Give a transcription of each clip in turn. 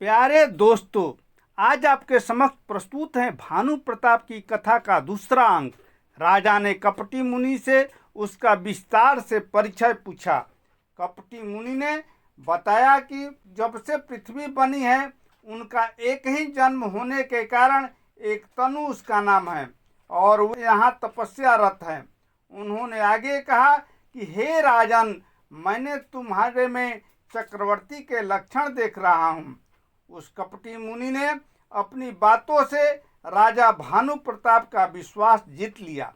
प्यारे दोस्तों, आज आपके समक्ष प्रस्तुत है भानु प्रताप की कथा का दूसरा अंक। राजा ने कपटी मुनि से उसका विस्तार से परिचय पूछा। कपटी मुनि ने बताया कि जब से पृथ्वी बनी है उनका एक ही जन्म होने के कारण एक तनु उसका नाम है और वो यहाँ तपस्यारत है। उन्होंने आगे कहा कि हे राजन, मैंने तुम्हारे में चक्रवर्ती के लक्षण देख रहा हूँ। उस कपटी मुनि ने अपनी बातों से राजा भानु प्रताप का विश्वास जीत लिया।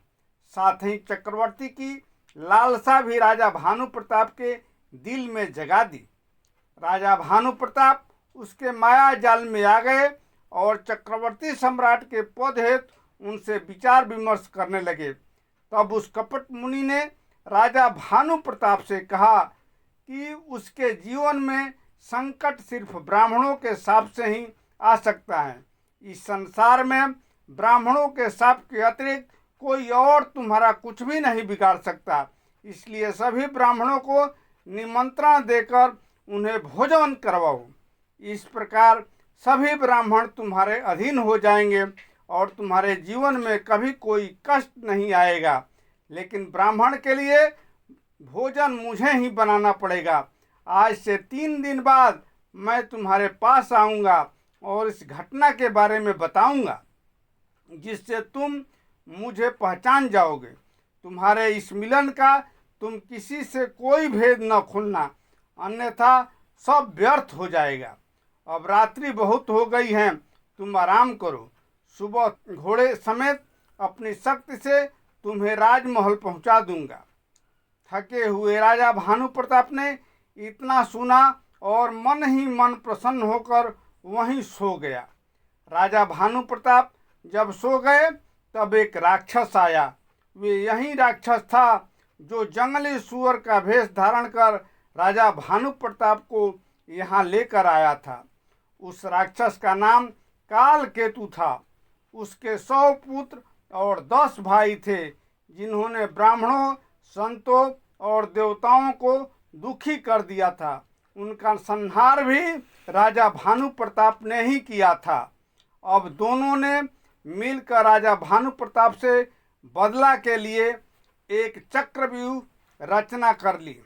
साथ ही चक्रवर्ती की लालसा भी राजा भानु प्रताप के दिल में जगा दी। राजा भानु प्रताप उसके माया जाल में आ गए और चक्रवर्ती सम्राट के पद हेतु उनसे विचार विमर्श करने लगे। तब उस कपट मुनि ने राजा भानु प्रताप से कहा कि उसके जीवन में संकट सिर्फ ब्राह्मणों के शाप से ही आ सकता है। इस संसार में ब्राह्मणों के शाप के अतिरिक्त कोई और तुम्हारा कुछ भी नहीं बिगाड़ सकता। इसलिए सभी ब्राह्मणों को निमंत्रण देकर उन्हें भोजन करवाओ। इस प्रकार सभी ब्राह्मण तुम्हारे अधीन हो जाएंगे और तुम्हारे जीवन में कभी कोई कष्ट नहीं आएगा। लेकिन ब्राह्मण के लिए भोजन मुझे ही बनाना पड़ेगा। आज से 3 दिन बाद मैं तुम्हारे पास आऊँगा और इस घटना के बारे में बताऊँगा जिससे तुम मुझे पहचान जाओगे। तुम्हारे इस मिलन का तुम किसी से कोई भेद न खोलना, अन्यथा सब व्यर्थ हो जाएगा। अब रात्रि बहुत हो गई है, तुम आराम करो। सुबह घोड़े समेत अपनी शक्ति से तुम्हें राजमहल पहुंचा दूंगा। थके हुए राजा भानु प्रताप ने इतना सुना और मन ही मन प्रसन्न होकर वहीं सो गया। राजा भानु प्रताप जब सो गए तब एक राक्षस आया। वे यही राक्षस था जो जंगली सुअर का भेष धारण कर राजा भानु प्रताप को यहाँ लेकर आया था। उस राक्षस का नाम काल केतु था। उसके 100 पुत्र और 10 भाई थे जिन्होंने ब्राह्मणों, संतों और देवताओं को दुखी कर दिया था। उनका संहार भी राजा भानु प्रताप ने ही किया था। अब दोनों ने मिलकर राजा भानु प्रताप से बदला के लिए एक चक्रव्यूह रचना कर ली।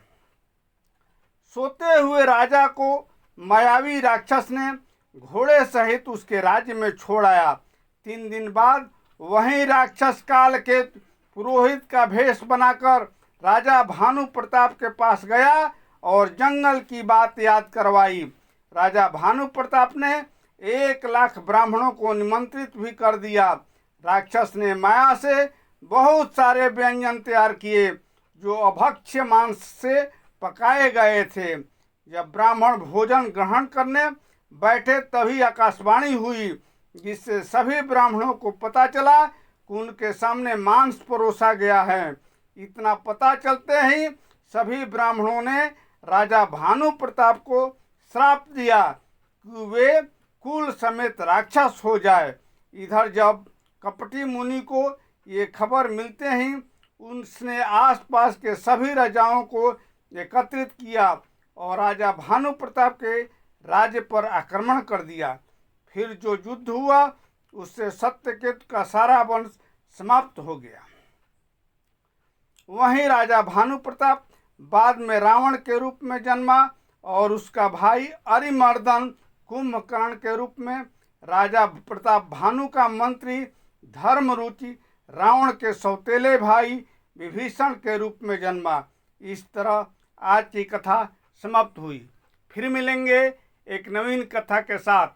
सोते हुए राजा को मायावी राक्षस ने घोड़े सहित उसके राज्य में छोड़ आया। 3 दिन बाद वही राक्षस काल के पुरोहित का भेष बनाकर राजा भानु प्रताप के पास गया और जंगल की बात याद करवाई। राजा भानु प्रताप ने 1 लाख ब्राह्मणों को निमंत्रित भी कर दिया। राक्षस ने माया से बहुत सारे व्यंजन तैयार किए जो अभक्ष्य मांस से पकाए गए थे। जब ब्राह्मण भोजन ग्रहण करने बैठे तभी आकाशवाणी हुई जिससे सभी ब्राह्मणों को पता चला कि उनके सामने मांस परोसा गया है। इतना पता चलते ही सभी ब्राह्मणों ने राजा भानु प्रताप को श्राप दिया कि वे कुल समेत राक्षस हो जाए। इधर जब कपटी मुनि को ये खबर मिलते ही उसने आसपास के सभी राजाओं को एकत्रित किया और राजा भानु प्रताप के राज्य पर आक्रमण कर दिया। फिर जो युद्ध हुआ उससे सत्यकेतु का सारा वंश समाप्त हो गया। वहीं राजा भानु प्रताप बाद में रावण के रूप में जन्मा और उसका भाई अरिमर्दन कुंभकर्ण के रूप में राजा प्रताप भानु का मंत्री धर्मरुचि रावण के सौतेले भाई विभीषण के रूप में जन्मा। इस तरह आज की कथा समाप्त हुई। फिर मिलेंगे एक नवीन कथा के साथ।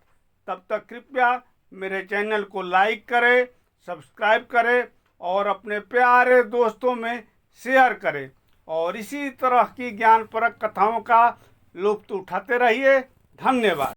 तब तक कृपया मेरे चैनल को लाइक करें, सब्सक्राइब करें और अपने प्यारे दोस्तों में शेयर करें और इसी तरह की ज्ञानपरक कथाओं का लुत्फ उठाते रहिए। धन्यवाद।